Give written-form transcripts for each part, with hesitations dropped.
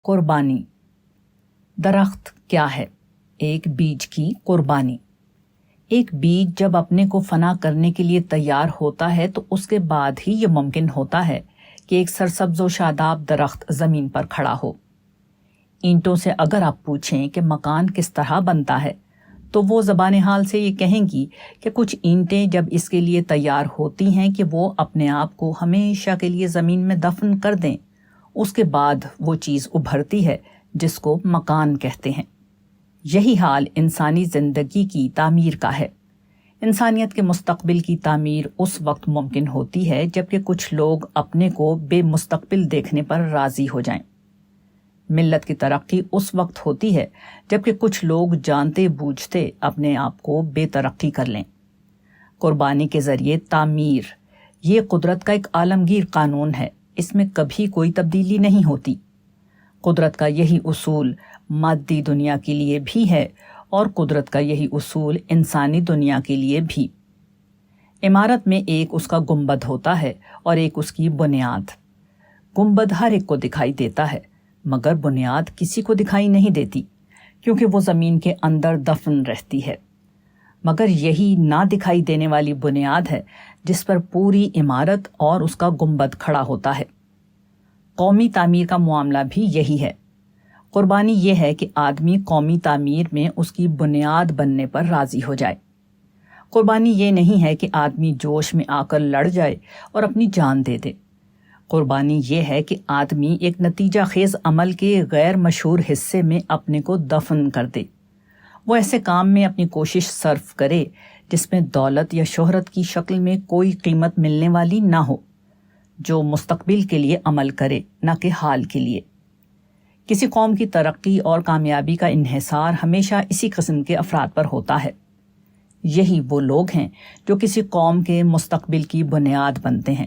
قربانی۔ درخت کیا ہے؟ ایک بیج کی قربانی۔ ایک بیج جب اپنے کو فنا کرنے کے لیے تیار ہوتا ہے تو اس کے بعد ہی یہ ممکن ہوتا ہے کہ ایک سرسبز و شاداب درخت زمین پر کھڑا ہو۔ اینٹوں سے اگر آپ پوچھیں کہ مکان کس طرح بنتا ہے تو وہ زبان حال سے یہ کہیں گی کہ کچھ اینٹیں جب اس کے لیے تیار ہوتی ہیں کہ وہ اپنے آپ کو ہمیشہ کے لیے زمین میں دفن کر دیں، اس کے بعد وہ چیز ابھرتی ہے جس کو مکان کہتے ہیں۔ یہی حال انسانی زندگی کی تعمیر کا ہے۔ انسانیت کے مستقبل کی تعمیر اس وقت ممکن ہوتی ہے جبکہ کچھ لوگ اپنے کو بے مستقبل دیکھنے پر راضی ہو جائیں۔ ملت کی ترقی اس وقت ہوتی ہے جبکہ کچھ لوگ جانتے بوجھتے اپنے آپ کو بے ترقی کر لیں۔ قربانی کے ذریعے تعمیر یہ قدرت کا ایک عالمگیر قانون ہے، اس میں کبھی کوئی تبدیلی نہیں ہوتی۔ قدرت کا یہی اصول مادی دنیا کے لیے بھی ہے اور قدرت کا یہی اصول انسانی دنیا کے لیے بھی۔ عمارت میں ایک اس کا گنبد ہوتا ہے اور ایک اس کی بنیاد۔ گنبد ہر ایک کو دکھائی دیتا ہے مگر بنیاد کسی کو دکھائی نہیں دیتی کیونکہ وہ زمین کے اندر دفن رہتی ہے، مگر یہی نہ دکھائی دینے والی بنیاد ہے جس پر پوری عمارت اور اس کا گنبد کھڑا ہوتا ہے۔ قومی تعمیر کا معاملہ بھی یہی ہے۔ قربانی یہ ہے کہ آدمی قومی تعمیر میں اس کی بنیاد بننے پر راضی ہو جائے۔ قربانی یہ نہیں ہے کہ آدمی جوش میں آ کر لڑ جائے اور اپنی جان دے دے۔ قربانی یہ ہے کہ آدمی ایک نتیجہ خیز عمل کے غیر مشہور حصے میں اپنے کو دفن کر دے۔ وہ ایسے کام میں اپنی کوشش صرف کرے جس میں دولت یا شہرت کی شکل میں کوئی قیمت ملنے والی نہ ہو، جو مستقبل کے لیے عمل کرے نہ کہ حال کے لیے۔ کسی قوم کی ترقی اور کامیابی کا انحصار ہمیشہ اسی قسم کے افراد پر ہوتا ہے۔ یہی وہ لوگ ہیں جو کسی قوم کے مستقبل کی بنیاد بنتے ہیں۔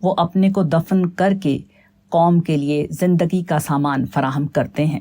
وہ اپنے کو دفن کر کے قوم کے لیے زندگی کا سامان فراہم کرتے ہیں۔